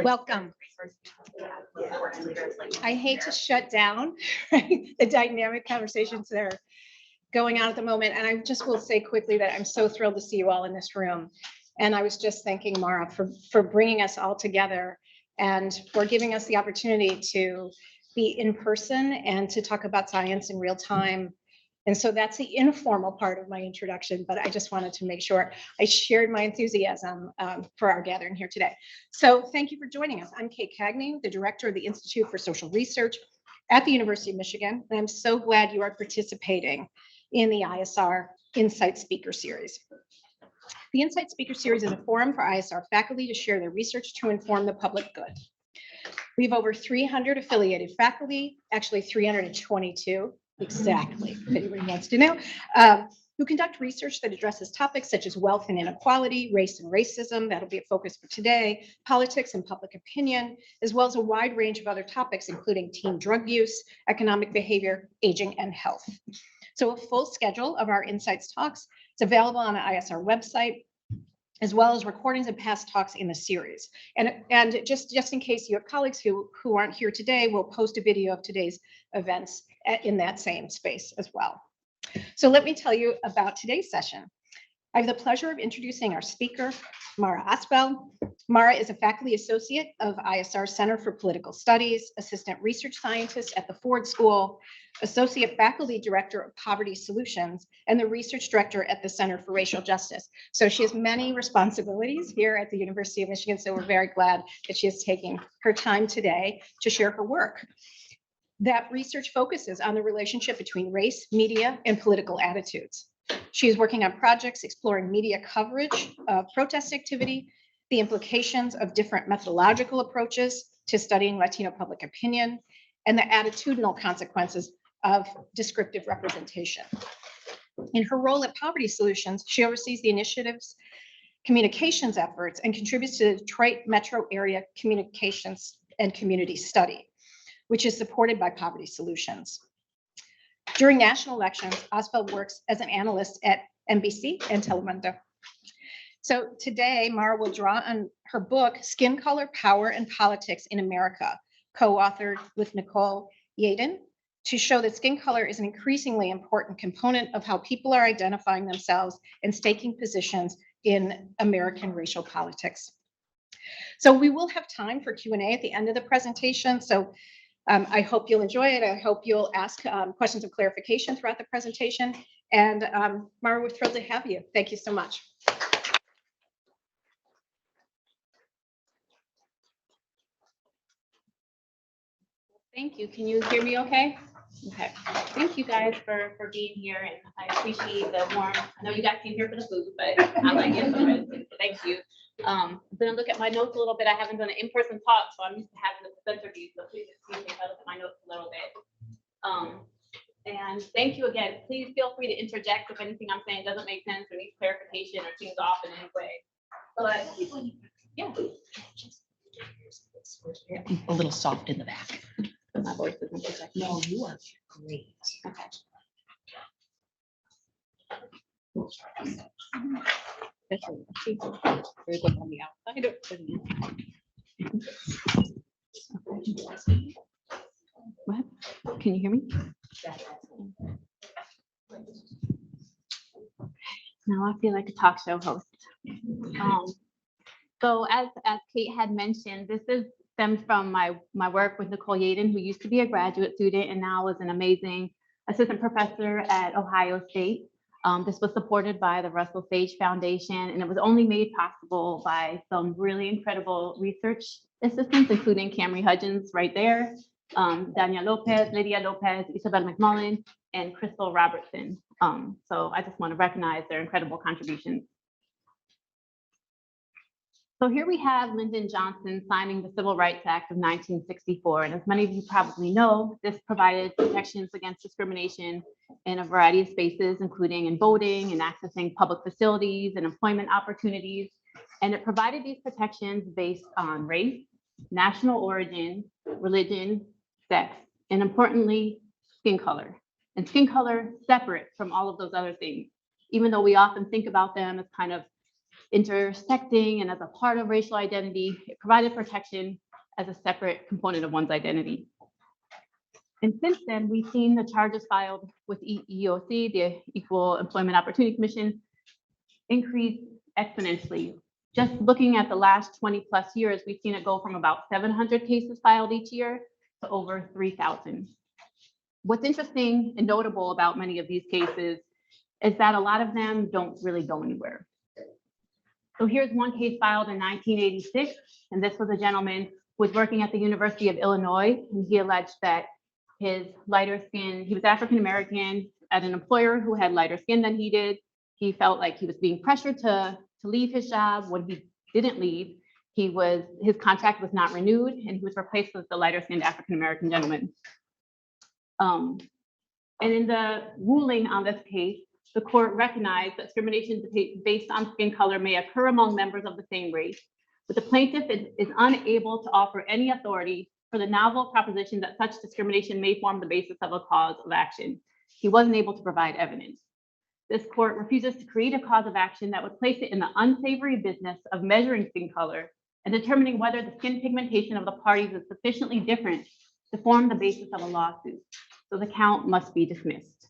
Welcome. I hate to shut down the dynamic conversations that are going on at the moment. And I just will say quickly that I'm so thrilled to see you all in this room. And I was just thanking Mara for bringing us all together and for giving us the opportunity to be in person and to talk about science in real time. And so that's the informal part of my introduction, but I just wanted to make sure I shared my enthusiasm for our gathering here today. So thank you for joining us. I'm Kate Cagney, the director of the Institute for Social Research at the University of Michigan. And I'm so glad you are participating in the ISR Insight Speaker Series. The Insight Speaker Series is a forum for ISR faculty to share their research to inform the public good. We have over 300 affiliated faculty, actually 322 exactly, if anybody wants to know, who conduct research that addresses topics such as wealth and inequality, race and racism, that'll be a focus for today, politics and public opinion, as well as a wide range of other topics, including teen drug use, economic behavior, aging, and health. So a full schedule of our Insights talks is available on the ISR website, as well as recordings of past talks in the series. And just in case you have colleagues who aren't here today, we'll post a video of today's events in that same space as well. So let me tell you about today's session. I have the pleasure of introducing our speaker, Mara Ostfeld. Mara is a faculty associate of ISR Center for Political Studies, assistant research scientist at the Ford School, associate faculty director of Poverty Solutions, and the research director at the Center for Racial Justice. So she has many responsibilities here at the University of Michigan. So we're very glad that she is taking her time today to share her work. That research focuses on the relationship between race, media, and political attitudes. She is working on projects exploring media coverage of protest activity, the implications of different methodological approaches to studying Latino public opinion, and the attitudinal consequences of descriptive representation. In her role at Poverty Solutions, she oversees the initiative's communications efforts and contributes to the Detroit metro area communications and community study, which is supported by Poverty Solutions. During national elections, Ostfeld works as an analyst at NBC and Telemundo. So today, Mara will draw on her book, Skin Color, Power and Politics in America, co-authored with Nicole Yadon, to show that skin color is an increasingly important component of how people are identifying themselves and staking positions in American racial politics. So we will have time for Q&A at the end of the presentation. So I hope you'll enjoy it. I hope you'll ask questions of clarification throughout the presentation. And Mara, we're thrilled to have you. Thank you so much. Thank you. Can you hear me okay? Okay. Thank you guys for being here, and I appreciate the warm. I know you guys came here for the food, but I like it. So thank you. I'm gonna look at my notes a little bit. I haven't done an in-person talk, so I'm used to having the presenter view. So please excuse me if I look at my notes a little bit. And thank you again. Please feel free to interject if anything I'm saying doesn't make sense or needs clarification or seems off in any way. But yeah. A little soft in the back. My voice isn't projecting. No, you are great. Okay. Very good on the outside of the inside. What? Can you hear me? Now I feel like a talk show host. So as Kate had mentioned, this stems from my work with Nicole Yadon, who used to be a graduate student and now is an amazing assistant professor at Ohio State. This was supported by the Russell Sage Foundation, and it was only made possible by some really incredible research assistants, including Camry Hudgens right there, Daniel Lopez, Lydia Lopez, Isabel McMullen, and Crystal Robertson. So I just want to recognize their incredible contributions. So here we have Lyndon Johnson signing the Civil Rights Act of 1964. And as many of you probably know, this provided protections against discrimination in a variety of spaces, including in voting and accessing public facilities and employment opportunities. And it provided these protections based on race, national origin, religion, sex, and importantly, skin color. And skin color separate from all of those other things, even though we often think about them as kind of intersecting and as a part of racial identity, it provided protection as a separate component of one's identity. And since then, we've seen the charges filed with EEOC, the Equal Employment Opportunity Commission, increase exponentially. Just looking at the last 20 plus years, we've seen it go from about 700 cases filed each year to over 3,000. What's interesting and notable about many of these cases is that a lot of them don't really go anywhere. So here's one case filed in 1986, and this was a gentleman who was working at the University of Illinois, and he alleged that his lighter skin, he was African-American at an employer who had lighter skin than he did. He felt like he was being pressured to leave his job. When he didn't leave, his contract was not renewed, and he was replaced with the lighter skinned African-American gentleman. And in the ruling on this case, the court recognized that discrimination based on skin color may occur among members of the same race, but the plaintiff is unable to offer any authority for the novel proposition that such discrimination may form the basis of a cause of action. He wasn't able to provide evidence. This court refuses to create a cause of action that would place it in the unsavory business of measuring skin color and determining whether the skin pigmentation of the parties is sufficiently different to form the basis of a lawsuit. So the count must be dismissed.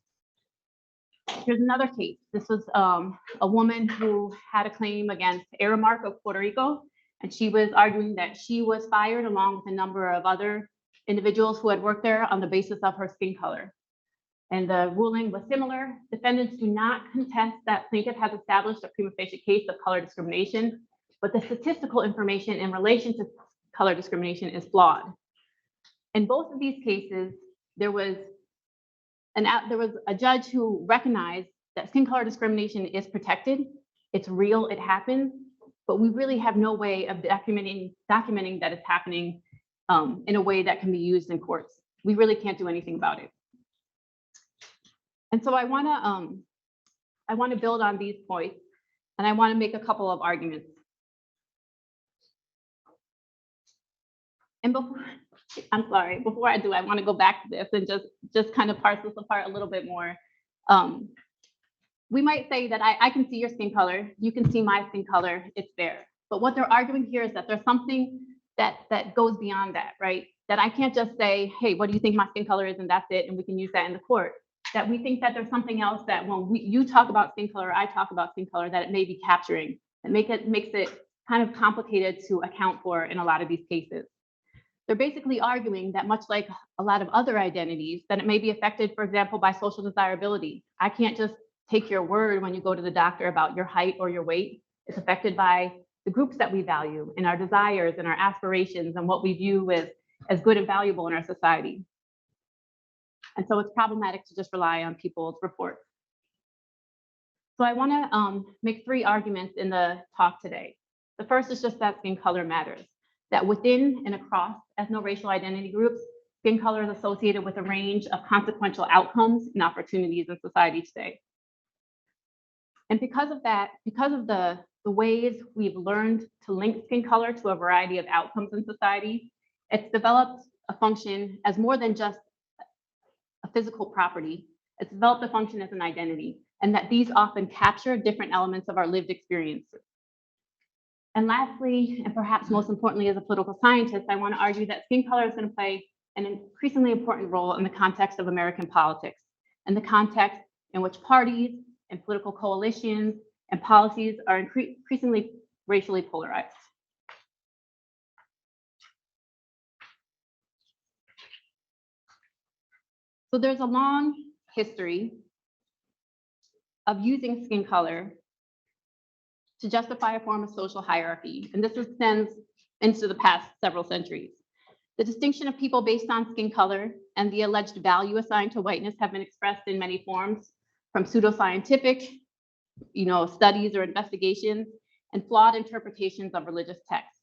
Here's another case. This was a woman who had a claim against Aramark of Puerto Rico, and she was arguing that she was fired along with a number of other individuals who had worked there on the basis of her skin color. And the ruling was similar. Defendants do not contest that plaintiff has established a prima facie case of color discrimination, but the statistical information in relation to color discrimination is flawed. In both of these cases, there was a judge who recognized that skin color discrimination is protected. It's real, it happens, but we really have no way of documenting that it's happening in a way that can be used in courts. We really can't do anything about it. And so I want to build on these points, and I want to make a couple of arguments. And before I do, I want to go back to this and just kind of parse this apart a little bit more. We might say that I can see your skin color, you can see my skin color, it's there. But what they're arguing here is that there's something that goes beyond that, right? That I can't just say, hey, what do you think my skin color is, and that's it, and we can use that in the court. That we think that there's something else that when you talk about skin color, I talk about skin color, that it may be capturing, that makes it kind of complicated to account for in a lot of these cases. They're basically arguing that much like a lot of other identities, that it may be affected, for example, by social desirability. I can't just take your word when you go to the doctor about your height or your weight. It's affected by the groups that we value and our desires and our aspirations and what we view as good and valuable in our society. And so it's problematic to just rely on people's reports. So I want to make three arguments in the talk today. The first is just that skin color matters, that within and across ethno-racial identity groups, skin color is associated with a range of consequential outcomes and opportunities in society today. And because of that, because of the ways we've learned to link skin color to a variety of outcomes in society, it's developed a function as more than just a physical property. It's developed a function as an identity, and that these often capture different elements of our lived experiences. And lastly, and perhaps most importantly, as a political scientist, I want to argue that skin color is going to play an increasingly important role in the context of American politics, and the context in which parties and political coalitions and policies are increasingly racially polarized. So there's a long history of using skin color to justify a form of social hierarchy, and this extends into the past several centuries. The distinction of people based on skin color and the alleged value assigned to whiteness have been expressed in many forms, from pseudoscientific, studies or investigations, and flawed interpretations of religious texts.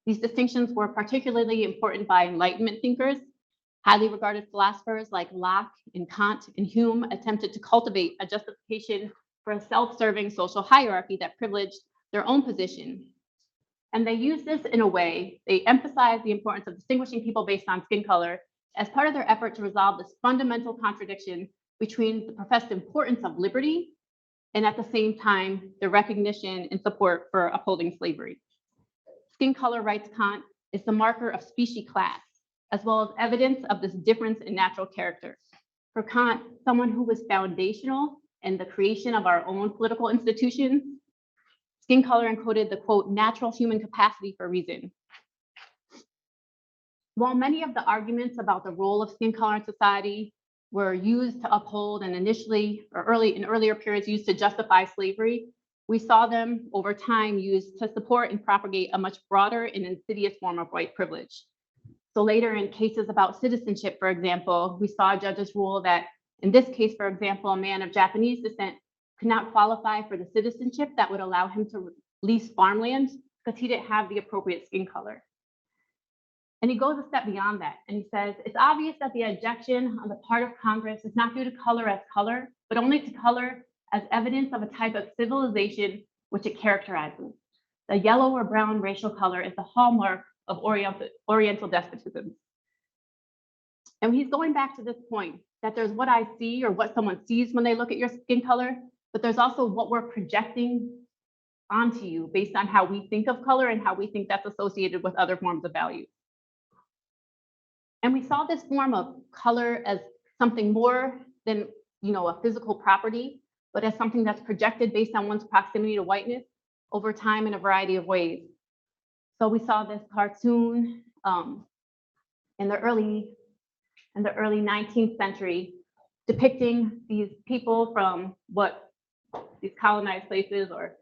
These distinctions were particularly important by Enlightenment thinkers. Highly regarded philosophers like Locke and Kant and Hume attempted to cultivate a justification for a self-serving social hierarchy that privileged their own position. And they use this in a way, they emphasize the importance of distinguishing people based on skin color as part of their effort to resolve this fundamental contradiction between the professed importance of liberty and at the same time, the recognition and support for upholding slavery. Skin color, writes Kant, is the marker of species class, as well as evidence of this difference in natural character. For Kant, someone who was foundational in the creation of our own political institutions, skin color encoded the, quote, natural human capacity for reason. While many of the arguments about the role of skin color in society were used to uphold and initially, or in earlier periods, used to justify slavery, we saw them over time used to support and propagate a much broader and insidious form of white privilege. So later in cases about citizenship, for example, we saw judges rule that in this case, for example, a man of Japanese descent could not qualify for the citizenship that would allow him to lease farmland because he didn't have the appropriate skin color. And he goes a step beyond that. And he says, it's obvious that the objection on the part of Congress is not due to color as color, but only to color as evidence of a type of civilization which it characterizes. The yellow or brown racial color is the hallmark of Oriental despotism. And he's going back to this point that there's what I see or what someone sees when they look at your skin color, but there's also what we're projecting onto you based on how we think of color and how we think that's associated with other forms of value. And we saw this form of color as something more than, a physical property, but as something that's projected based on one's proximity to whiteness over time in a variety of ways. So we saw this cartoon in the early 19th century depicting these people from these colonized places, or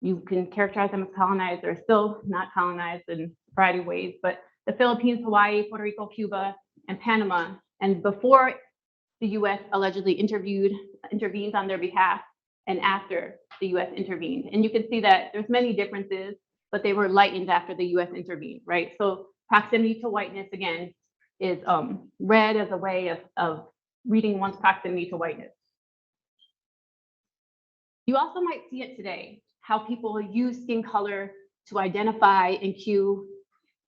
you can characterize them as colonized or still not colonized in a variety of ways, but the Philippines, Hawaii, Puerto Rico, Cuba, and Panama. And before the US allegedly intervened on their behalf, and after the US intervened. And you can see that there's many differences, but they were lightened after the US intervened, right? So proximity to whiteness, again, is read as a way of reading one's proximity to whiteness. You also might see it today, how people use skin color to identify and cue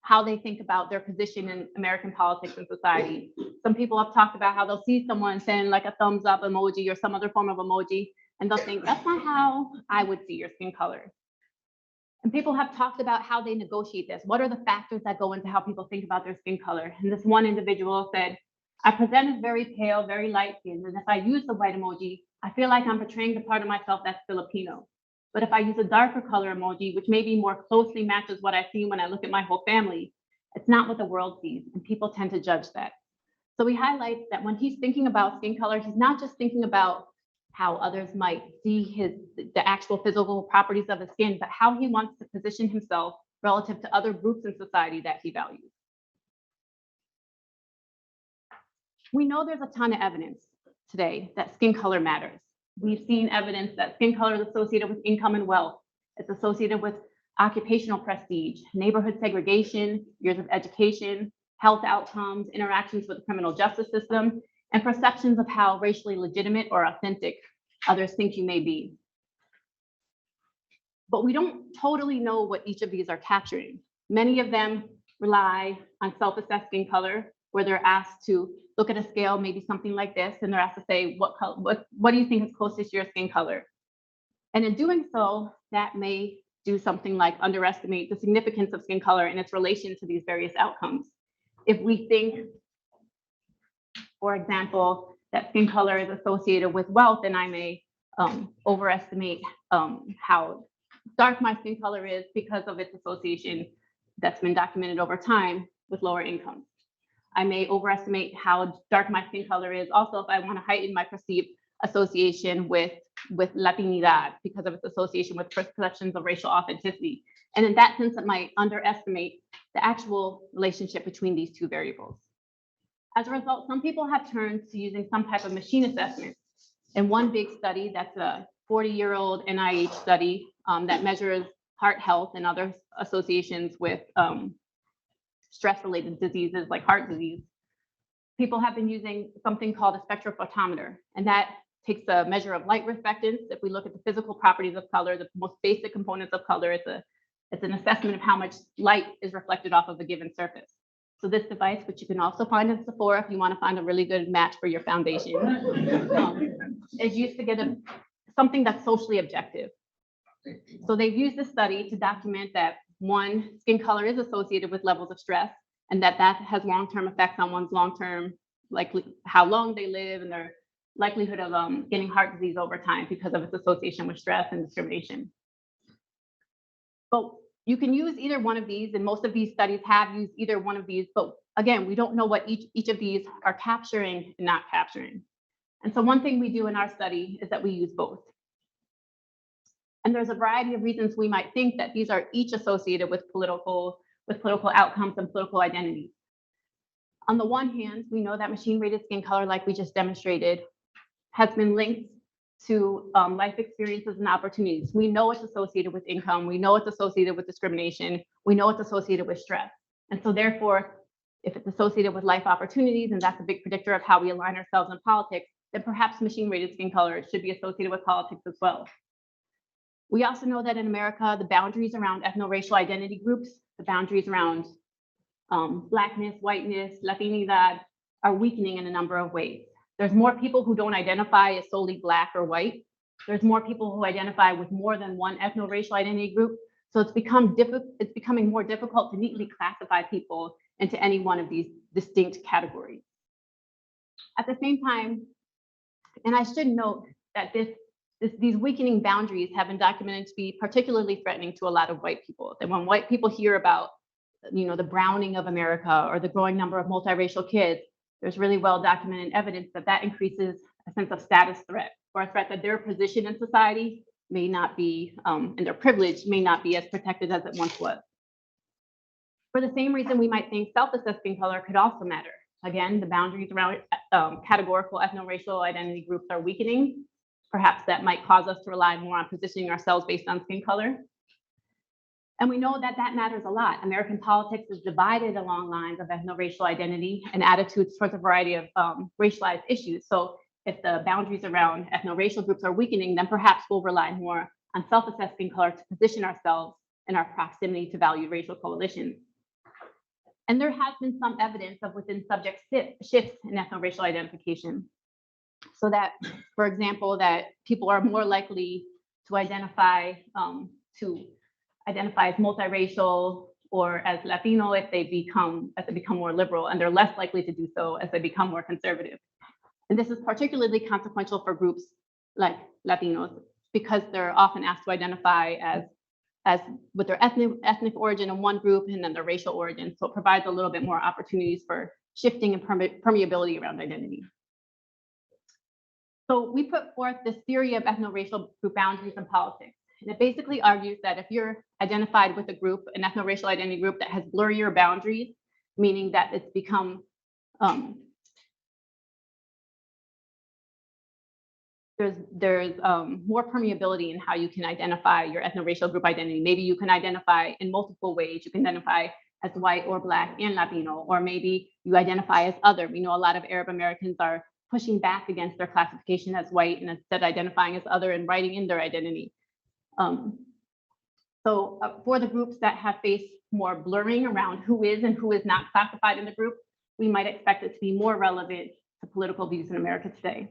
how they think about their position in American politics and society. Some people have talked about how they'll see someone send like a thumbs up emoji or some other form of emoji, and they'll think, that's not how I would see your skin color. And people have talked about how they negotiate this. What are the factors that go into how people think about their skin color? And this one individual said, I present as very pale, very light skinned, and if I use the white emoji, I feel like I'm portraying the part of myself that's Filipino. But if I use a darker color emoji, which maybe more closely matches what I see when I look at my whole family, it's not what the world sees, and people tend to judge that. So he highlights that when he's thinking about skin color, he's not just thinking about how others might see the actual physical properties of his skin, but how he wants to position himself relative to other groups in society that he values. We know there's a ton of evidence today that skin color matters. We've seen evidence that skin color is associated with income and wealth. It's associated with occupational prestige, neighborhood segregation, years of education, health outcomes, interactions with the criminal justice system, and perceptions of how racially legitimate or authentic others think you may be. But we don't totally know what each of these are capturing. Many of them rely on self-assessed skin color, where they're asked to look at a scale, maybe something like this, and they're asked to say, what do you think is closest to your skin color? And in doing so, that may do something like underestimate the significance of skin color and its relation to these various outcomes. If we think, for example, that skin color is associated with wealth, then I may overestimate how dark my skin color is because of its association that's been documented over time with lower incomes. I may overestimate how dark my skin color is also if I want to heighten my perceived association with Latinidad because of its association with perceptions of racial authenticity. And in that sense, it might underestimate the actual relationship between these two variables. As a result, some people have turned to using some type of machine assessment. In one big study, that's a 40-year-old NIH study that measures heart health and other associations with stress-related diseases like heart disease. People have been using something called a spectrophotometer, and that takes a measure of light reflectance. If we look at the physical properties of color, the most basic components of color, it's an assessment of how much light is reflected off of a given surface. So this device, which you can also find in Sephora if you want to find a really good match for your foundation, is used to get something that's socially objective. So they've used this study to document that one, skin color is associated with levels of stress, and that has long-term effects on one's long-term, how long they live and their likelihood of getting heart disease over time because of its association with stress and discrimination. But you can use either one of these, and most of these studies have used either one of these, but again, we don't know what each of these are capturing and not capturing. And so one thing we do in our study is that we use both. And there's a variety of reasons we might think that these are each associated with political outcomes and political identities. On the one hand, we know that machine-rated skin color, like we just demonstrated, has been linked to life experiences and opportunities. We know it's associated with income. We know it's associated with discrimination. We know it's associated with stress. And so therefore, if it's associated with life opportunities, and that's a big predictor of how we align ourselves in politics, then perhaps machine-rated skin color should be associated with politics as well. We also know that in America, the boundaries around ethno-racial identity groups, the boundaries around Blackness, whiteness, Latinidad are weakening in a number of ways. There's more people who don't identify as solely Black or white. There's more people who identify with more than one ethno-racial identity group. So it's becoming more difficult to neatly classify people into any one of these distinct categories. At the same time, and I should note that these weakening boundaries have been documented to be particularly threatening to a lot of white people. That when white people hear about, the browning of America or the growing number of multiracial kids, there's really well documented evidence that increases a sense of status threat, or a threat that their position in society may not be, and their privilege may not be as protected as it once was. For the same reason, we might think self-assessed skin color could also matter. Again, the boundaries around categorical ethno-racial identity groups are weakening. Perhaps that might cause us to rely more on positioning ourselves based on skin color. And we know that matters a lot. American politics is divided along lines of ethno-racial identity and attitudes towards a variety of racialized issues. So if the boundaries around ethno-racial groups are weakening, then perhaps we'll rely more on self-assessed skin color to position ourselves in our proximity to valued racial coalitions. And there has been some evidence of within subject shifts in ethno-racial identification. So that, for example, that people are more likely to identify as multiracial or as Latino if they become more liberal, and they're less likely to do so as they become more conservative. And this is particularly consequential for groups like Latinos, because they're often asked to identify as with their ethnic origin in one group and then their racial origin. So it provides a little bit more opportunities for shifting and permeability around identity. So we put forth this theory of ethno-racial group boundaries in politics. And it basically argues that if you're identified with a group, an ethno-racial identity group that has blurrier boundaries, meaning that it's become there's more permeability in how you can identify your ethno-racial group identity. Maybe you can identify in multiple ways. You can identify as white or Black and Latino, or maybe you identify as other. We know a lot of Arab Americans are pushing back against their classification as white and instead identifying as other and writing in their identity. So for the groups that have faced more blurring around who is and who is not classified in the group, we might expect it to be more relevant to political views in America today.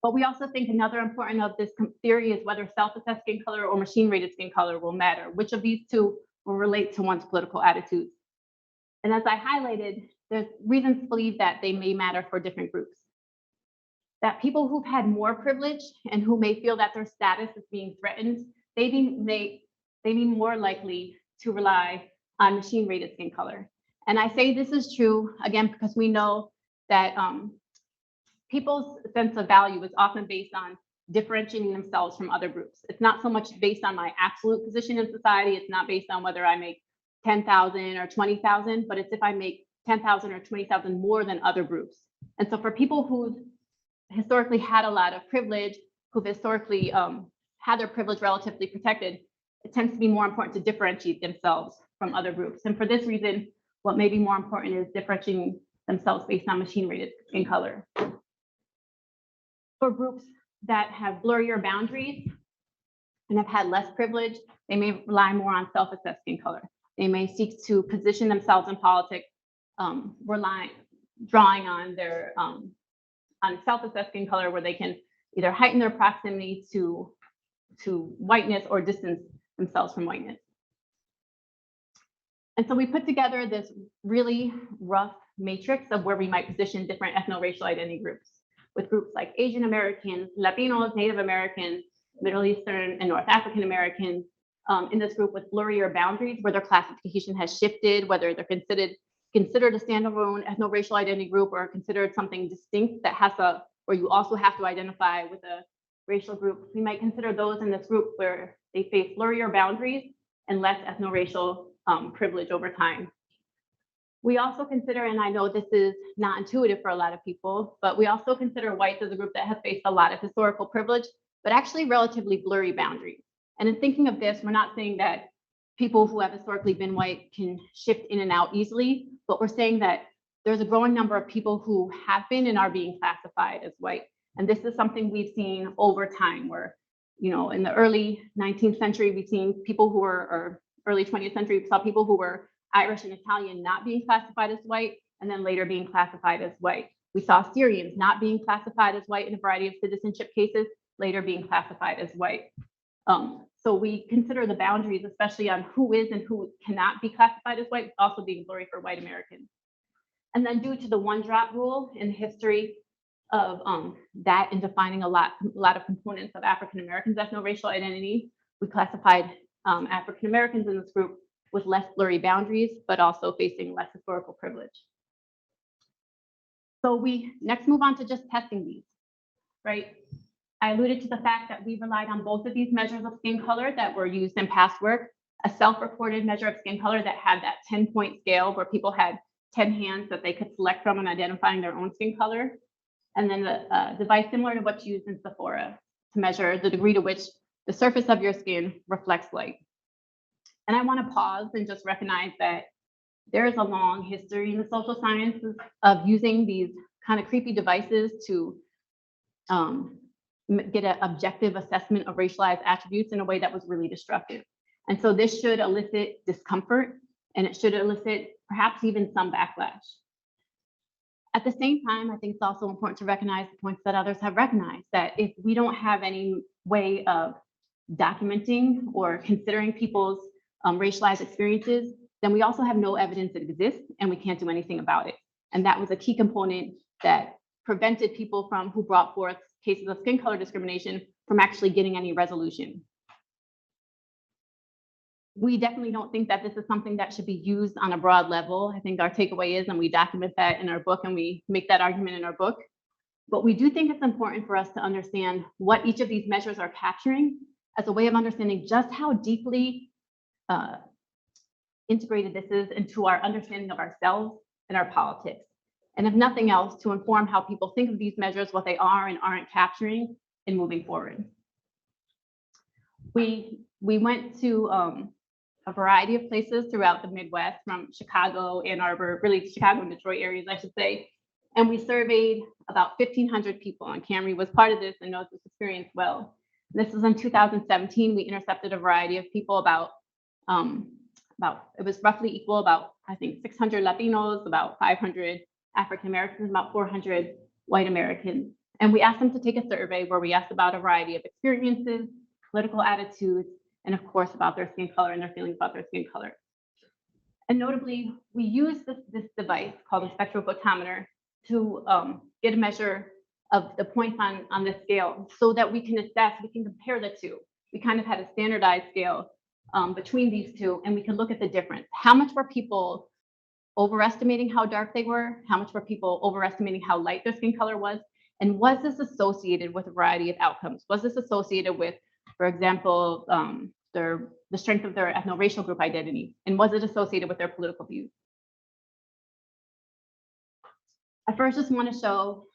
But we also think another important of this theory is whether self-assessed skin color or machine-rated skin color will matter. Which of these two will relate to one's political attitudes? And as I highlighted, there's reasons to believe that they may matter for different groups. That people who've had more privilege and who may feel that their status is being threatened, they be more likely to rely on machine-rated skin color. And I say this is true, again, because we know that people's sense of value is often based on differentiating themselves from other groups. It's not so much based on my absolute position in society. It's not based on whether I make 10,000 or 20,000, but it's if I make 10,000 or 20,000 more than other groups. And so for people who've historically had a lot of privilege, who've historically had their privilege relatively protected, it tends to be more important to differentiate themselves from other groups. And for this reason, what may be more important is differentiating themselves based on machine-rated skin color. For groups that have blurrier boundaries and have had less privilege, they may rely more on self-assessed skin color. They may seek to position themselves in politics, drawing on their on self-assessed skin color, where they can either heighten their proximity to whiteness or distance themselves from whiteness. And so we put together this really rough matrix of where we might position different ethno-racial identity groups, with groups like Asian Americans, Latinos, Native Americans, Middle Eastern, and North African Americans in this group with blurrier boundaries, where their classification has shifted, whether they're considered a standalone ethno-racial identity group or considered something distinct that has where you also have to identify with a racial group. We might consider those in this group where they face blurrier boundaries and less ethno-racial privilege over time. We also consider, and I know this is not intuitive for a lot of people, but we also consider whites as a group that has faced a lot of historical privilege, but actually relatively blurry boundaries. And in thinking of this, we're not saying that people who have historically been white can shift in and out easily, but we're saying that there's a growing number of people who have been and are being classified as white. And this is something we've seen over time, where, in the early 19th century, we've seen people who were, or early 20th century, we saw people who were Irish and Italian not being classified as white, and then later being classified as white. We saw Syrians not being classified as white in a variety of citizenship cases, later being classified as white. So we consider the boundaries, especially on who is and who cannot be classified as white, also being blurry for white Americans. And then due to the one drop rule in the history of that in defining a lot of components of African Americans' ethno-racial identity, we classified African Americans in this group with less blurry boundaries, but also facing less historical privilege. So we next move on to just testing these, right? I alluded to the fact that we relied on both of these measures of skin color that were used in past work, a self-reported measure of skin color that had that 10-point scale where people had 10 hands that they could select from in identifying their own skin color, and then a device similar to what's used in Sephora to measure the degree to which the surface of your skin reflects light. And I want to pause and just recognize that there is a long history in the social sciences of using these kind of creepy devices to get an objective assessment of racialized attributes in a way that was really destructive. And so this should elicit discomfort, and it should elicit perhaps even some backlash. At the same time, I think it's also important to recognize the points that others have recognized, that if we don't have any way of documenting or considering people's racialized experiences, then we also have no evidence that exists, and we can't do anything about it. And that was a key component that prevented people who brought forth cases of skin color discrimination from actually getting any resolution. We definitely don't think that this is something that should be used on a broad level. I think our takeaway is, and we document that in our book, and we make that argument in our book, but we do think it's important for us to understand what each of these measures are capturing as a way of understanding just how deeply integrated this is into our understanding of ourselves and our politics. And if nothing else, to inform how people think of these measures, what they are and aren't capturing in moving forward. We went to a variety of places throughout the Midwest, from Chicago, Ann Arbor, really Chicago and Detroit areas, I should say. And we surveyed about 1,500 people, and Camry was part of this and knows this experience well. This was in 2017. We intercepted a variety of people about it was roughly equal, about, I think, 600 Latinos, about 500 African Americans, about 400 white Americans. And we asked them to take a survey where we asked about a variety of experiences, political attitudes, and of course about their skin color and their feelings about their skin color. And notably, we used this device called a spectrophotometer to get a measure of the points on the scale so that we can assess, we can compare the two. We kind of had a standardized scale between these two, and we can look at the difference. How much were people overestimating how dark they were? How much were people overestimating how light their skin color was? And was this associated with a variety of outcomes? Was this associated with, for example, the strength of their ethno-racial group identity? And was it associated with their political views? I first just want to show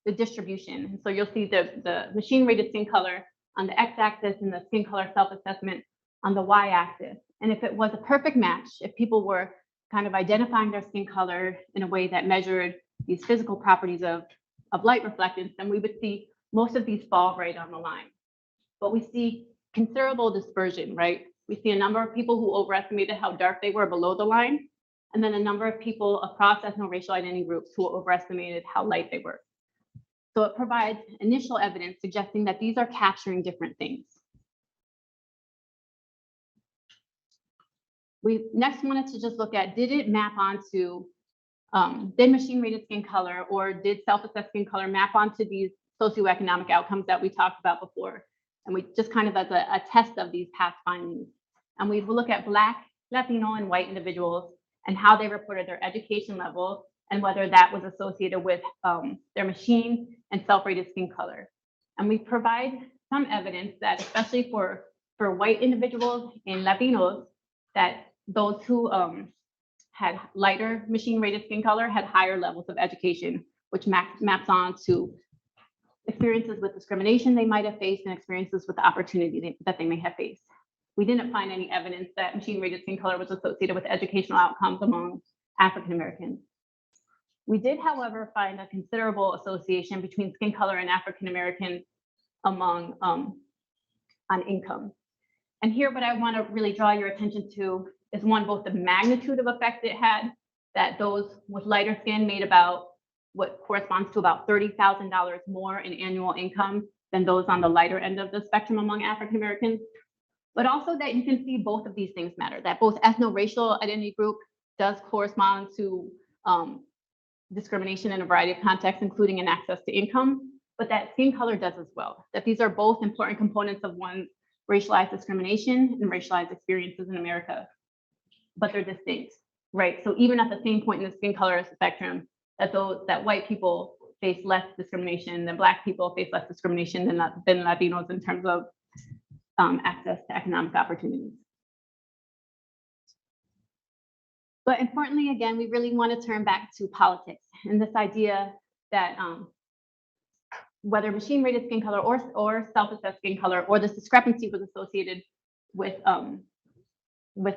the distribution. So you'll see the machine-rated skin color on the x-axis and the skin color self-assessment on the y-axis. And if it was a perfect match, if people were kind of identifying their skin color in a way that measured these physical properties of light reflectance, then we would see most of these fall right on the line. But we see considerable dispersion, right? We see a number of people who overestimated how dark they were below the line, and then a number of people across ethno-racial identity groups who overestimated how light they were. So it provides initial evidence suggesting that these are capturing different things. We next wanted to just look at, did it map onto, did machine rated skin color or did self-assessed skin color map onto these socioeconomic outcomes that we talked about before? And we just kind of as a test of these past findings. And we will look at Black, Latino, and white individuals and how they reported their education level and whether that was associated with their machine and self-rated skin color. And we provide some evidence that especially for white individuals and Latinos, that those who had lighter machine rated skin color had higher levels of education, which maps on to experiences with discrimination they might have faced and experiences with the opportunity that they may have faced. We didn't find any evidence that machine rated skin color was associated with educational outcomes among African Americans. We did, however, find a considerable association between skin color and African Americans among on income. And here, what I want to really draw your attention to is one, both the magnitude of effect it had, that those with lighter skin made about what corresponds to about $30,000 more in annual income than those on the lighter end of the spectrum among African Americans, but also that you can see both of these things matter, that both ethno-racial identity group does correspond to discrimination in a variety of contexts, including in access to income, but that skin color does as well, that these are both important components of one's racialized discrimination and racialized experiences in America, but they're distinct, right? So even at the same point in the skin color spectrum, that white people face less discrimination than Black people face less discrimination than Latinos in terms of access to economic opportunities. But importantly, again, we really want to turn back to politics and this idea that whether machine rated skin color or self-assessed skin color or this discrepancy was associated with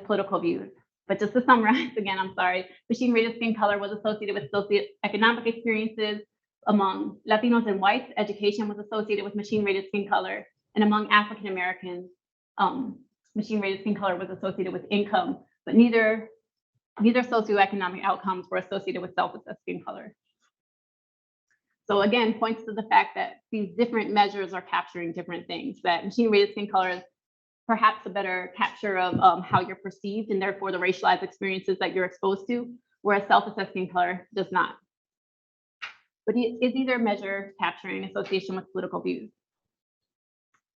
political views. But just to summarize again, I'm sorry, machine rated skin color was associated with socioeconomic experiences. Among Latinos and whites, education was associated with machine rated skin color. And among African Americans, machine rated skin color was associated with income, but neither socioeconomic outcomes were associated with self-assessed skin color. So again, points to the fact that these different measures are capturing different things, that machine rated skin color is perhaps a better capture of how you're perceived and therefore the racialized experiences that you're exposed to, whereas self-assessed skin color does not. But is either measure capturing association with political views?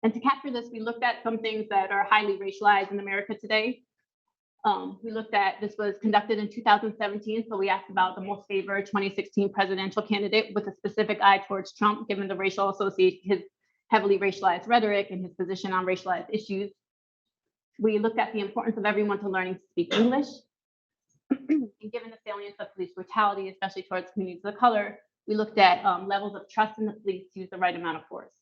And to capture this, we looked at some things that are highly racialized in America today. We looked at, this was conducted in 2017, so we asked about the most favored 2016 presidential candidate with a specific eye towards Trump, given the racial association, his heavily racialized rhetoric and his position on racialized issues. We looked at the importance of everyone to learning to speak English. And given the salience of police brutality, especially towards communities of color, we looked at levels of trust in the police to use the right amount of force.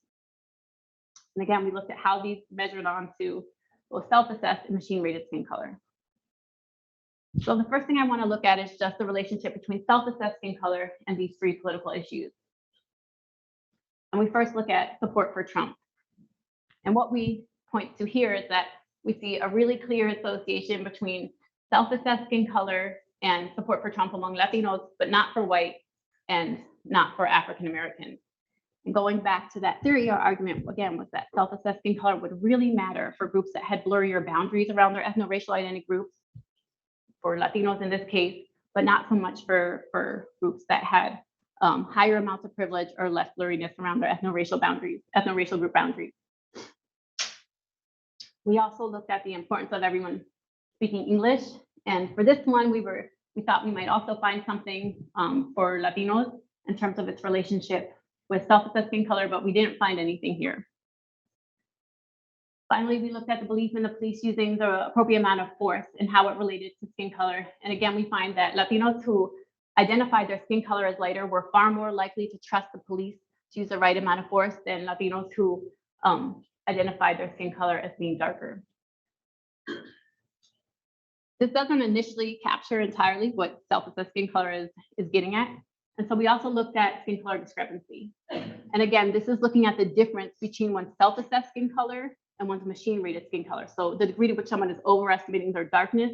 And again, we looked at how these measured onto both self-assessed and machine-rated skin color. So the first thing I want to look at is just the relationship between self-assessed skin color and these three political issues. And we first look at support for Trump. And what we point to here is that we see a really clear association between self-assessed skin color and support for Trump among Latinos, but not for white and not for African Americans. And going back to that theory, our argument again was that self-assessed skin color would really matter for groups that had blurrier boundaries around their ethno-racial identity groups, for Latinos in this case, but not so much for groups that had higher amounts of privilege or less blurriness around their ethno-racial group boundaries. We also looked at the importance of everyone speaking English. And for this one, we thought we might also find something for Latinos in terms of its relationship with self-assessed skin color, but we didn't find anything here. Finally, we looked at the belief in the police using the appropriate amount of force and how it related to skin color. And again, we find that Latinos who identified their skin color as lighter were far more likely to trust the police to use the right amount of force than Latinos who identified their skin color as being darker. This doesn't initially capture entirely what self-assessed skin color is getting at. And so we also looked at skin color discrepancy. And again, this is looking at the difference between one's self-assessed skin color and one's machine-rated skin color. So the degree to which someone is overestimating their darkness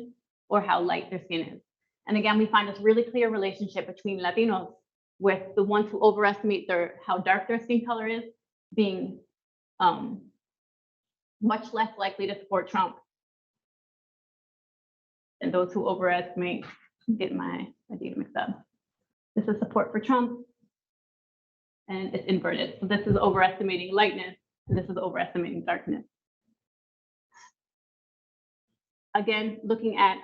or how light their skin is. And again, we find this really clear relationship between Latinos with the ones who overestimate how dark their skin color is being much less likely to support Trump than those who overestimate. I'm getting my data mixed up. This is support for Trump, and it's inverted. So this is overestimating lightness, and this is overestimating darkness. Again, looking at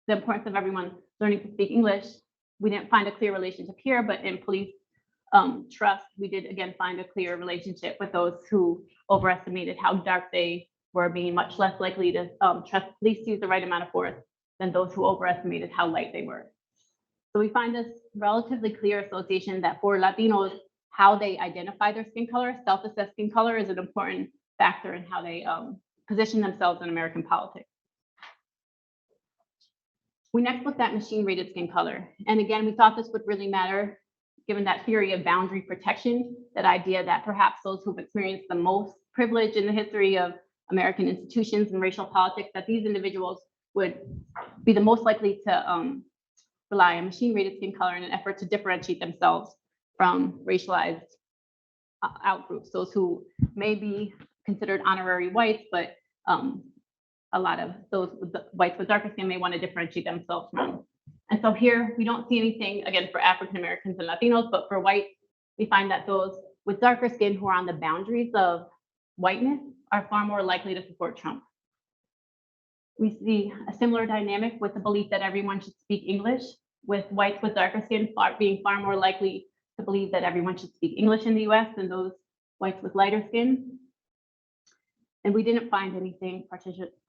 the importance of everyone learning to speak English, we didn't find a clear relationship here, but in police trust, we did again find a clear relationship with those who overestimated how dark they were, being much less likely to trust police to use the right amount of force than those who overestimated how light they were. So we find this relatively clear association that for Latinos, how they identify their skin color, self-assessed skin color, is an important factor in how they position themselves in American politics. We next looked at machine-rated skin color. And again, we thought this would really matter given that theory of boundary protection, that idea that perhaps those who've experienced the most privilege in the history of American institutions and racial politics, that these individuals would be the most likely to rely on machine-rated skin color in an effort to differentiate themselves from racialized outgroups, those who may be considered honorary whites, but a lot of those whites with darker skin may want to differentiate themselves from. And so here we don't see anything, again, for African Americans and Latinos, but for whites, we find that those with darker skin who are on the boundaries of whiteness are far more likely to support Trump. We see a similar dynamic with the belief that everyone should speak English, with whites with darker skin being far more likely to believe that everyone should speak English in the US than those whites with lighter skin. And we didn't find anything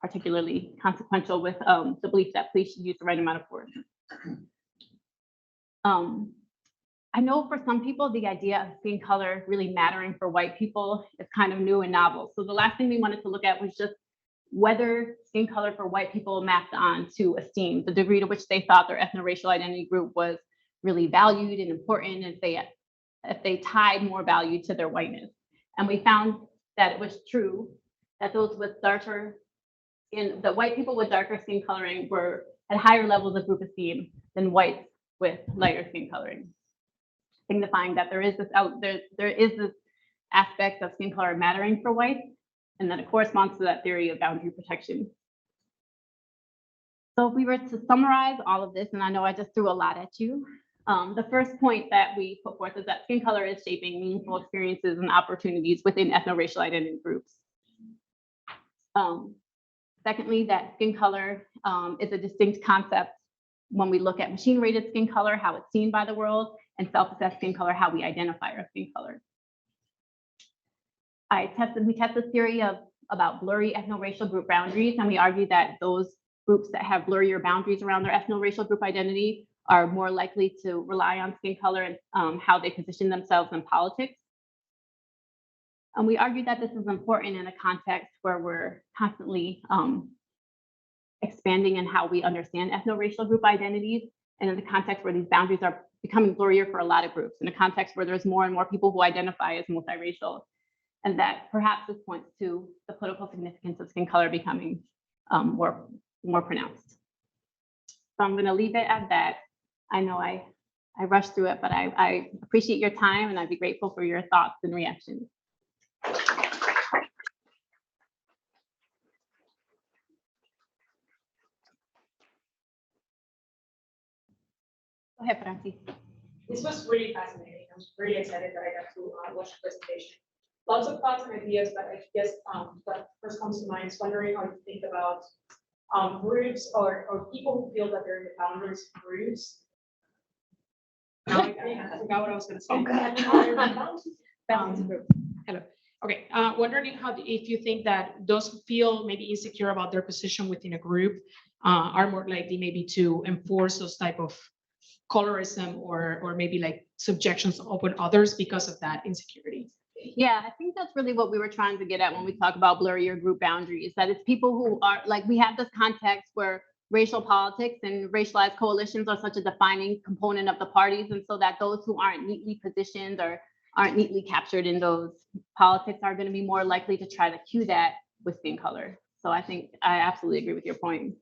particularly consequential with the belief that police should use the right amount of force. I know for some people, the idea of skin color really mattering for white people is kind of new and novel. So the last thing we wanted to look at was just whether skin color for white people mapped on to esteem, the degree to which they thought their ethno-racial identity group was really valued and important, and if they tied more value to their whiteness. And we found that it was true that those with darker skin, the white people with darker skin coloring had higher levels of group esteem than whites with lighter skin coloring, signifying that there is this aspect of skin color mattering for whites, and that it corresponds to that theory of boundary protection. So if we were to summarize all of this, and I know I just threw a lot at you, the first point that we put forth is that skin color is shaping meaningful experiences and opportunities within ethno-racial identity groups. Secondly, that skin color is a distinct concept when we look at machine-rated skin color, how it's seen by the world, and self-assessed skin color, how we identify our skin color. We test this theory about blurry ethno-racial group boundaries, and we argue that those groups that have blurrier boundaries around their ethno-racial group identity are more likely to rely on skin color and how they position themselves in politics. And we argue that this is important in a context where we're constantly expanding in how we understand ethno-racial group identities, and in the context where these boundaries are becoming blurrier for a lot of groups, in a context where there's more and more people who identify as multiracial, and that perhaps this points to the political significance of skin color becoming more pronounced. So I'm going to leave it at that. I know I rushed through it, but I appreciate your time, and I'd be grateful for your thoughts and reactions. Go ahead, Francis. This was really fascinating. I'm really excited that I got to watch the presentation. Lots of thoughts and ideas, but I guess what first comes to mind is wondering how you think about groups or people who feel that they're in the boundaries of groups. Now I forgot what I was going to say. Oh, God. Boundaries of groups. Hello. Okay. Wondering if you think that those who feel maybe insecure about their position within a group are more likely maybe to enforce those type of colorism or maybe like subjections upon others because of that insecurity. Yeah, I think that's really what we were trying to get at when we talk about blurrier group boundaries, that it's people who are like, we have this context where racial politics and racialized coalitions are such a defining component of the parties. And so that those who aren't neatly positioned or aren't neatly captured in those politics are going to be more likely to try to cue that with skin color. So I think I absolutely agree with your point.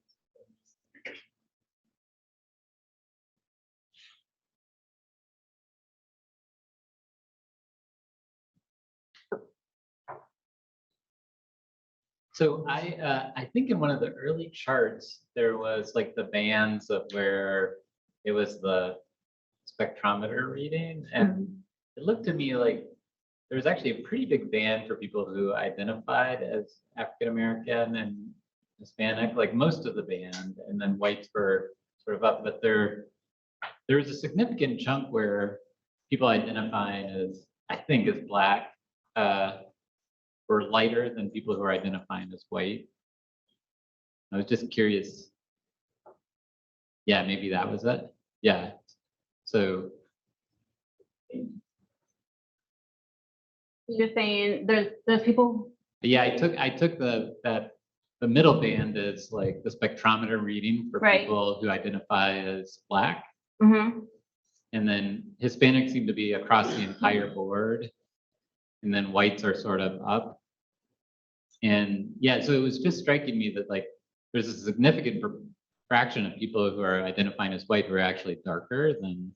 So I think in one of the early charts, there was like the bands of where it was the spectrometer reading. And it looked to me like there was actually a pretty big band for people who identified as African American and Hispanic, like most of the band, and then whites were sort of up, but there was a significant chunk where people identifying as, I think, as Black, were lighter than people who are identifying as white. I was just curious. Yeah, maybe that was it. Yeah. So You're saying there's people. yeah, I took the middle band is like the spectrometer reading for Right. people who identify as Black. Mm-hmm. And then Hispanics seem to be across the entire board. And then whites are sort of up. And yeah, so it was just striking me that like there's a significant fraction of people who are identifying as white who are actually darker than.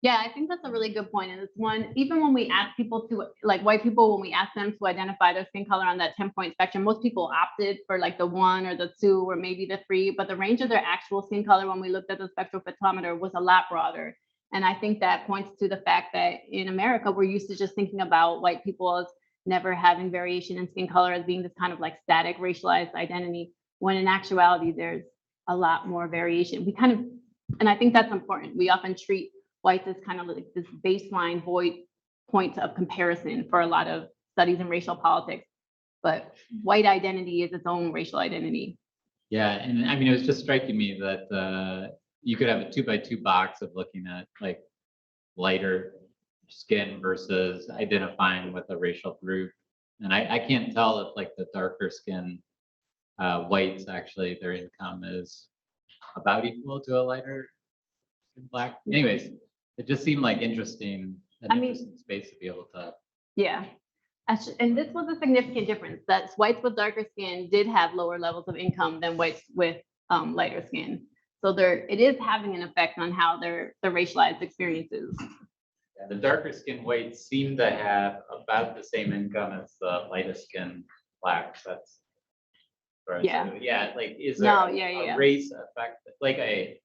Yeah, I think that's a really good point. And it's one, even when we ask people to, like white people, when we ask them to identify their skin color on that 10-point spectrum, most people opted for like the 1 or the 2 or maybe the 3, but the range of their actual skin color when we looked at the spectrophotometer was a lot broader. And I think that points to the fact that in America, we're used to just thinking about white people as never having variation in skin color as being this kind of like static racialized identity, when in actuality, there's a lot more variation. We kind of, and I think that's important. We often treat whites as kind of like this baseline void point of comparison for a lot of studies in racial politics, but white identity is its own racial identity. Yeah, and I mean, it was just striking me that you could have a 2x2 box of looking at like lighter skin versus identifying with a racial group. And I can't tell if like the darker skin whites, actually their income is about equal to a lighter skin Black. Anyways, it just seemed like interesting space to be able to. Yeah. And this was a significant difference, that whites with darker skin did have lower levels of income than whites with lighter skin. So it is having an effect on how their racialized experiences. Yeah, the darker skinned whites seem to have about the same income as the lighter skinned Blacks. That's right. Yeah. So, yeah, like is there a race effect, like a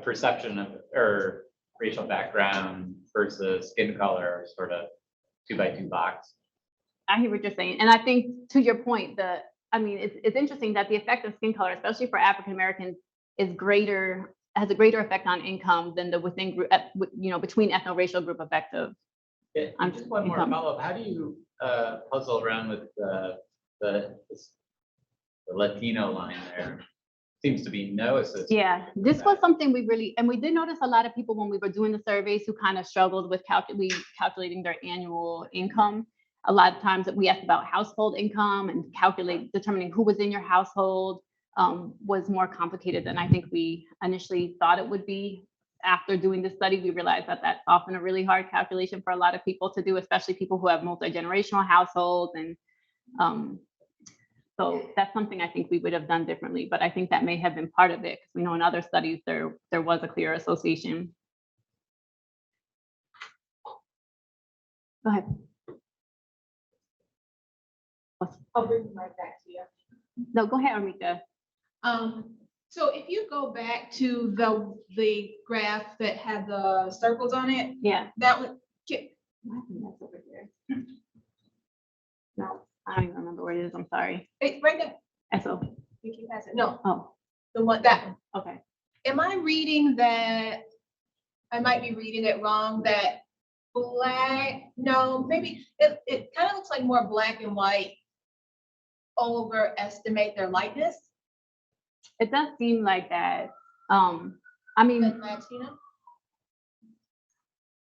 perception of or racial background versus skin color, sort of 2x2 box? I hear what you're saying. And I think to your point, it's interesting that the effect of skin color, especially for African Americans, has a greater effect on income than the within group, between ethno-racial group effect of. Yeah, just one more follow-up. How do you puzzle around with the Latino line there? Seems to be no assistance. Yeah, this was something we did notice a lot of people when we were doing the surveys who kind of struggled with calculating their annual income. A lot of times that we asked about household income and determining who was in your household was more complicated than I think we initially thought it would be. After doing this study, we realized that that's often a really hard calculation for a lot of people to do, especially people who have multi-generational households. And so that's something I think we would have done differently, but I think that may have been part of it because we know in other studies there was a clear association. Go ahead. I'll bring the mic back to you. No, go ahead, Amrita. So if you go back to the graph that had the circles on it, Yeah. that would That's over here. No, I don't even remember where it is. I'm sorry. right there. SO. You keep passing. No, Oh, the one that one. okay. Am I reading that? I might be reading it wrong. That Black? No, maybe it kind of looks like more Black and white overestimate their lightness It does seem like that. than Latino.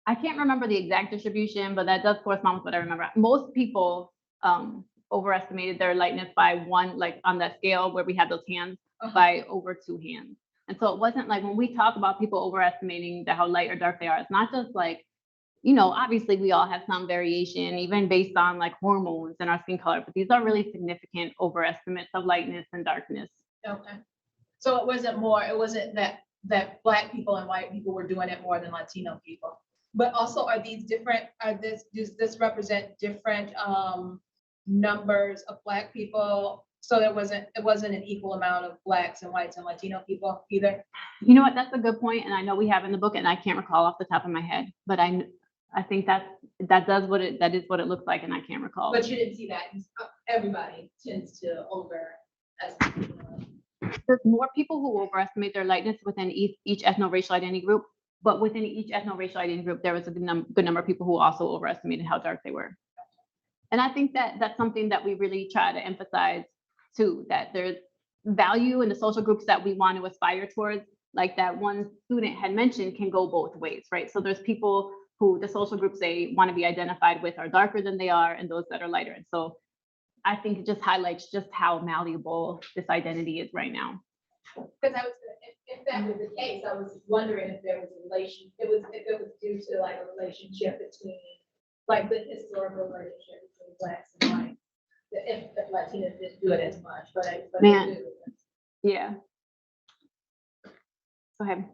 I can't remember the exact distribution, but that does correspond with what I remember. Most people overestimated their lightness by one, like on that scale where we have those hands, by over 2 hands. And so it wasn't like when we talk about people overestimating how light or dark they are, it's not just like obviously we all have some variation, even based on like hormones and our skin color, but these are really significant overestimates of lightness and darkness. Okay. So it wasn't that Black people and white people were doing it more than Latino people. But also, does this represent different numbers of Black people? So it wasn't an equal amount of Blacks and whites and Latino people either? You know what, that's a good point, and I know we have in the book, and I can't recall off the top of my head, but I think that is what it looks like, and I can't recall. But you didn't see that. Everybody tends to overestimate. There's more people who overestimate their lightness within each ethno-racial identity group, but within each ethno-racial identity group, there was a good number of people who also overestimated how dark they were. And I think that that's something that we really try to emphasize too, that there's value in the social groups that we want to aspire towards, like that one student had mentioned, can go both ways, right? So there's people who the social groups they want to be identified with are darker than they are, and those that are lighter. And so I think it just highlights just how malleable this identity is right now. Because if that was the case, I was wondering if there was a relation, if it was due to like a relationship between, like the historical relationship between Blacks and whites. If Latinos didn't do it as much, but Man. they do. Yeah. Go ahead.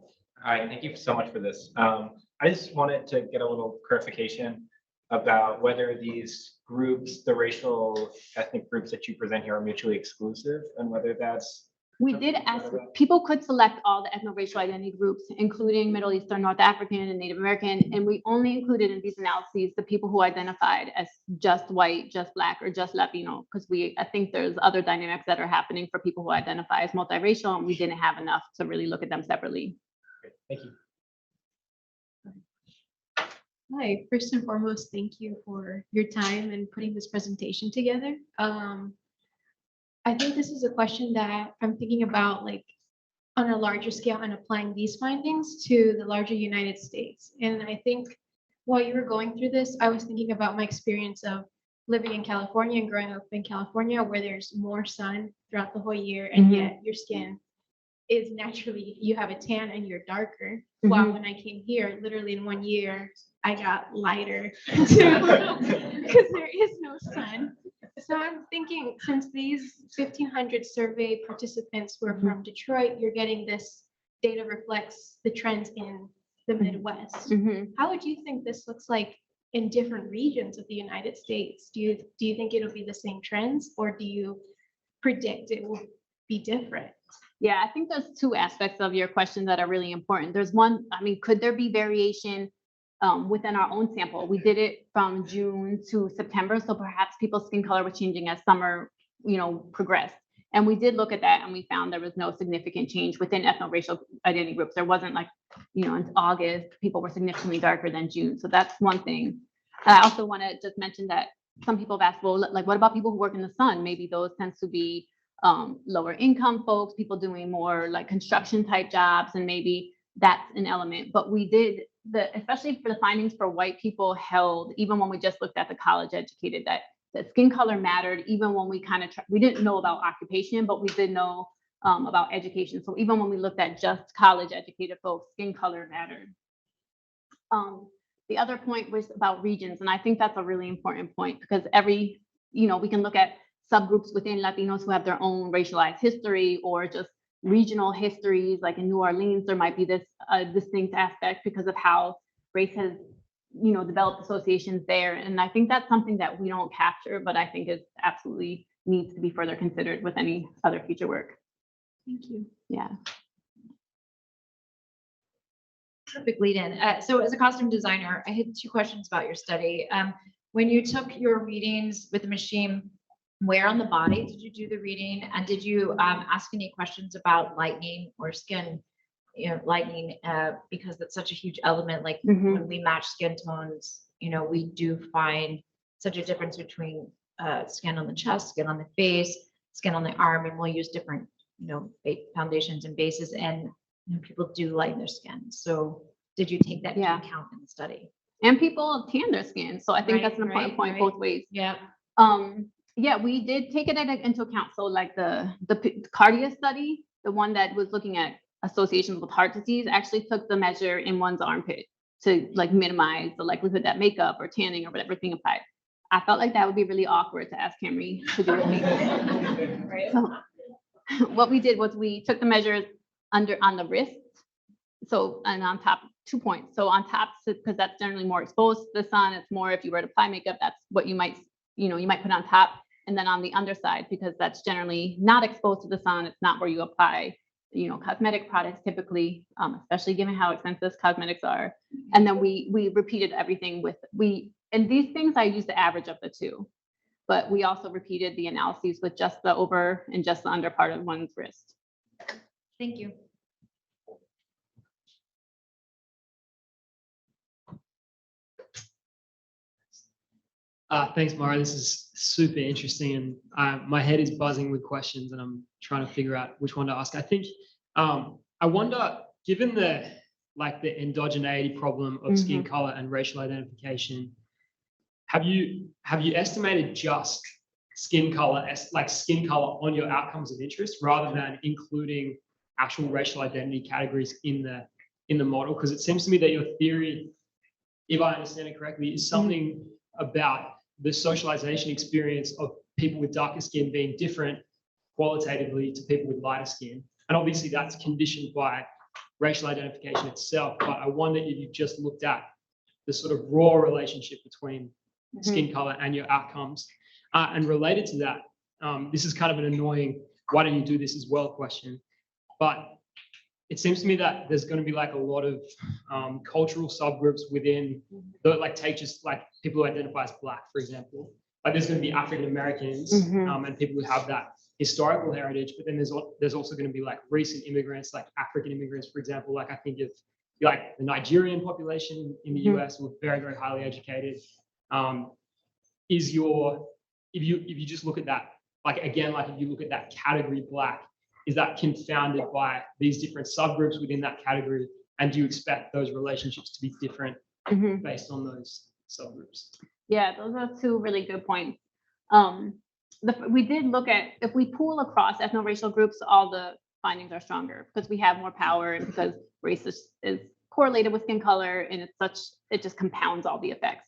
All right, thank you so much for this. I just wanted to get a little clarification about whether these groups, the racial ethnic groups that you present here, are mutually exclusive, and whether that's. We did ask, people could select all the ethno-racial identity groups, including Middle Eastern, North African, and Native American, and we only included in these analyses the people who identified as just white, just Black, or just Latino, because I think there's other dynamics that are happening for people who identify as multiracial, and we didn't have enough to really look at them separately. Great, thank you. Hi, first and foremost, thank you for your time and putting this presentation together. I think this is a question that I'm thinking about, like, on a larger scale and applying these findings to the larger United States. And I think while you were going through this, I was thinking about my experience of living in California and growing up in California, where there's more sun throughout the whole year, and yet your skin is naturally, you have a tan and you're darker. While when I came here, literally in 1 year, I got lighter because there is no sun. So I'm thinking, since these 1,500 survey participants were from Detroit, you're getting this data reflects the trends in the Midwest. How would you think this looks like in different regions of the United States? Do you think it'll be the same trends, or do you predict it will be different? Yeah, I think there's two aspects of your question that are really important. There's one, I mean, could there be variation within our own sample? We did it from June to September, so perhaps people's skin color was changing as summer, progressed. And we did look at that, and we found there was no significant change within ethno-racial identity groups. There wasn't like, in August, people were significantly darker than June. So that's one thing. I also want to just mention that some people have asked, well, like, what about people who work in the sun? Maybe those tends to be lower income folks, people doing more like construction type jobs, and maybe that's an element. But we did especially for the findings for white people held, even when we just looked at the college educated, that skin color mattered, even when we we didn't know about occupation, but we did know about education. So even when we looked at just college educated folks, skin color mattered. The other point was about regions, and I think that's a really important point, because we can look at subgroups within Latinos who have their own racialized history, or just regional histories. Like in New Orleans, there might be this distinct aspect because of how race has, developed associations there. And I think that's something that we don't capture, but I think is absolutely needs to be further considered with any other future work. Thank you. Yeah. Perfect lead in. So as a costume designer, I had two questions about your study. When you took your readings with the machine, where on the body did you do the reading? And did you ask any questions about lightening or skin, lightening, because that's such a huge element. Like when we match skin tones, we do find such a difference between skin on the chest, skin on the face, skin on the arm, and we'll use different, foundations and bases, and people do lighten their skin. So did you take that into account in the study? And people tan their skin. So I think that's an important point both ways. Yeah. Yeah, we did take it into account. So like the Cardia study, the one that was looking at associations with heart disease, actually took the measure in one's armpit. to like minimize the likelihood that makeup or tanning or whatever is being applied. I felt like that would be really awkward to ask Camry to do with me. So what we did was we took the measures on the wrist. So, and on top, 2 points. So on top, because that's generally more exposed to the sun, it's more if you were to apply makeup, that's what you might put on top. And then on the underside, because that's generally not exposed to the sun, it's not where you apply, cosmetic products typically, especially given how expensive cosmetics are. And then we repeated everything and these things I used the average of the two, but we also repeated the analyses with just the over and just the under part of one's wrist. Thank you. Thanks, Mara. This is super interesting, and my head is buzzing with questions, and I'm trying to figure out which one to ask. I think I wonder, given the endogeneity problem of skin color and racial identification, have you estimated just skin color on your outcomes of interest rather than including actual racial identity categories in the model? Because it seems to me that your theory, if I understand it correctly, is something about the socialization experience of people with darker skin being different qualitatively to people with lighter skin. And obviously that's conditioned by racial identification itself. But I wonder if you've just looked at the sort of raw relationship between skin color and your outcomes. And related to that, this is kind of an annoying, why don't you do this as well question. But it seems to me that there's going to be like a lot of cultural subgroups within take just like people who identify as Black, for example. Like there's going to be African Americans and people who have that historical heritage, but then there's also going to be like recent immigrants, like African immigrants, for example. Like I think of like the Nigerian population in the US who are very, very highly educated. If you just look at that, if you look at that category Black, is that confounded by these different subgroups within that category? And do you expect those relationships to be different based on those subgroups? Yeah, those are two really good points. We did look at, if we pool across ethno-racial groups, all the findings are stronger because we have more power and because race is correlated with skin color, and it just compounds all the effects.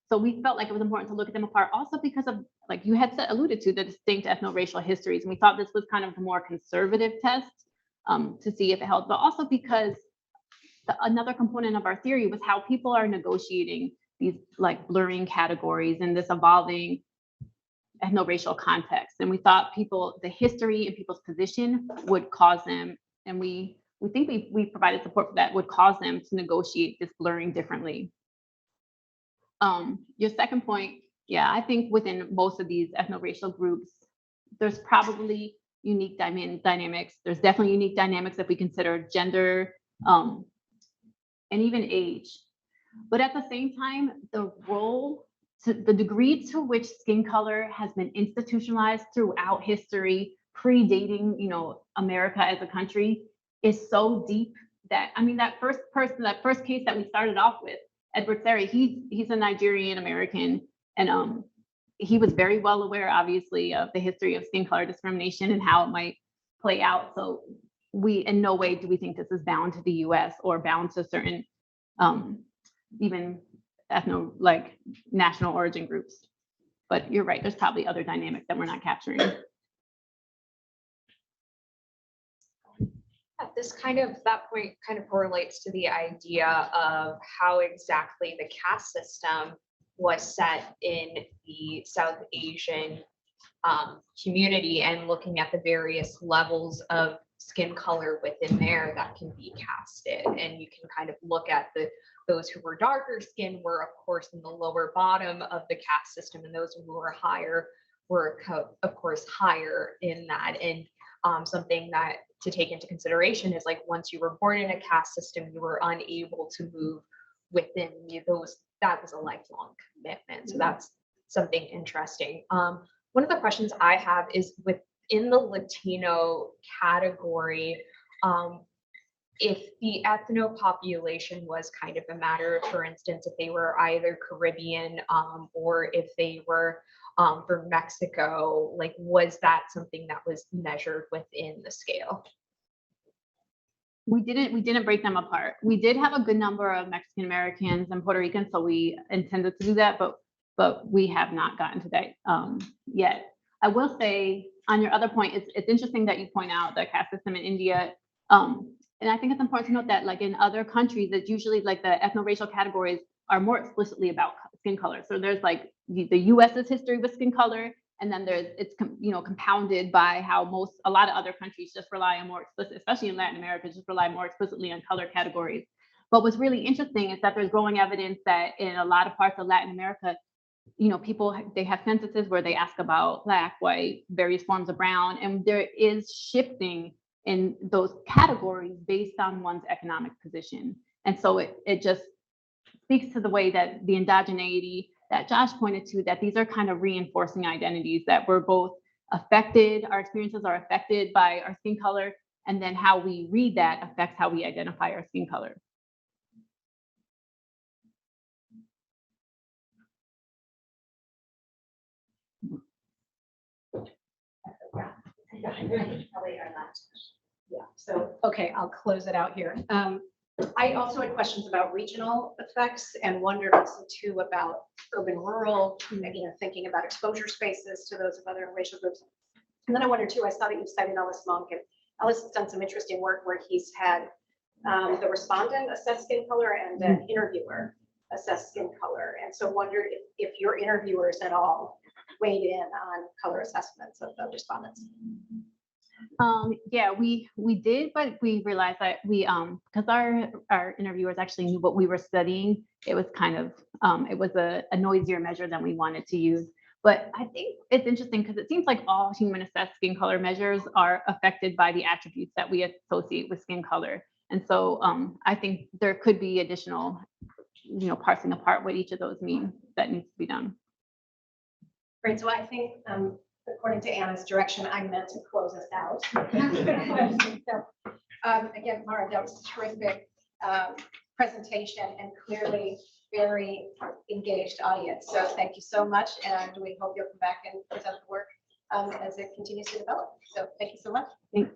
So we felt like it was important to look at them apart, also because of, like you had alluded to, the distinct ethno-racial histories. And we thought this was kind of the more conservative test to see if it held, but also because another component of our theory was how people are negotiating these like blurring categories in this evolving ethno-racial context. And we thought the history and people's position would cause them, and we think we provided support for that, would cause them to negotiate this blurring differently. Your second point, yeah, I think within most of these ethno-racial groups, there's probably unique dynamics. There's definitely unique dynamics if we consider gender and even age. But at the same time, the degree to which skin color has been institutionalized throughout history, predating, America as a country, is so deep that, I mean, that first case that we started off with, Edward Sari, he's a Nigerian American, and he was very well aware, obviously, of the history of skin color discrimination and how it might play out. So we, in no way do we think this is bound to the US or bound to certain even national origin groups. But you're right, there's probably other dynamics that we're not capturing. That point kind of correlates to the idea of how exactly the caste system was set in the South Asian community, and looking at the various levels of skin color within there that can be casted. And you can kind of look at those who were darker skinned were of course in the lower bottom of the caste system, and those who were higher were of course higher in that. And something that to take into consideration is, like, once you were born in a caste system, you were unable to move within those. That was a lifelong commitment. So that's something interesting. One of the questions I have is within the Latino category, if the ethno population was kind of a matter of, for instance, if they were either Caribbean or if they were from Mexico, like, was that something that was measured within the scale? We didn't break them apart. We did have a good number of Mexican Americans and Puerto Ricans, so we intended to do that, but we have not gotten to that yet. I will say on your other point, it's interesting that you point out the caste system in India. And I think it's important to note that like in other countries, it's usually like the ethno-racial categories are more explicitly about skin color. So there's like the US's history with skin color, and then it's compounded by how a lot of other countries just rely on more explicit, especially in Latin America, just rely more explicitly on color categories. But what's really interesting is that there's growing evidence that in a lot of parts of Latin America, people, they have censuses where they ask about Black, white, various forms of brown, and there is shifting in those categories based on one's economic position. And so it just speaks to the way that the endogeneity that Josh pointed to, that these are kind of reinforcing identities, that we're both affected, our experiences are affected by our skin color, and then how we read that affects how we identify our skin color. Yeah, so, okay, I'll close it out here. I also had questions about regional effects and wondered also too about urban rural, thinking about exposure spaces to those of other racial groups. And then I wondered too, I saw that you cited Ellis Monk, and Ellis has done some interesting work where he's had the respondent assess skin color and an interviewer assess skin color. And so wondered if your interviewers at all weighed in on color assessments of the respondents. Yeah, we did, but we realized that because our interviewers actually knew what we were studying, it was kind of it was a noisier measure than we wanted to use. But I think it's interesting because it seems like all human assessed skin color measures are affected by the attributes that we associate with skin color. And so I think there could be additional, parsing apart what each of those mean that needs to be done. Great, so I think according to Anna's direction, I meant to close us out. So, again, Mara, that was a terrific presentation and clearly very engaged audience. So thank you so much, and we hope you'll come back and present the work as it continues to develop. So thank you so much. Thanks.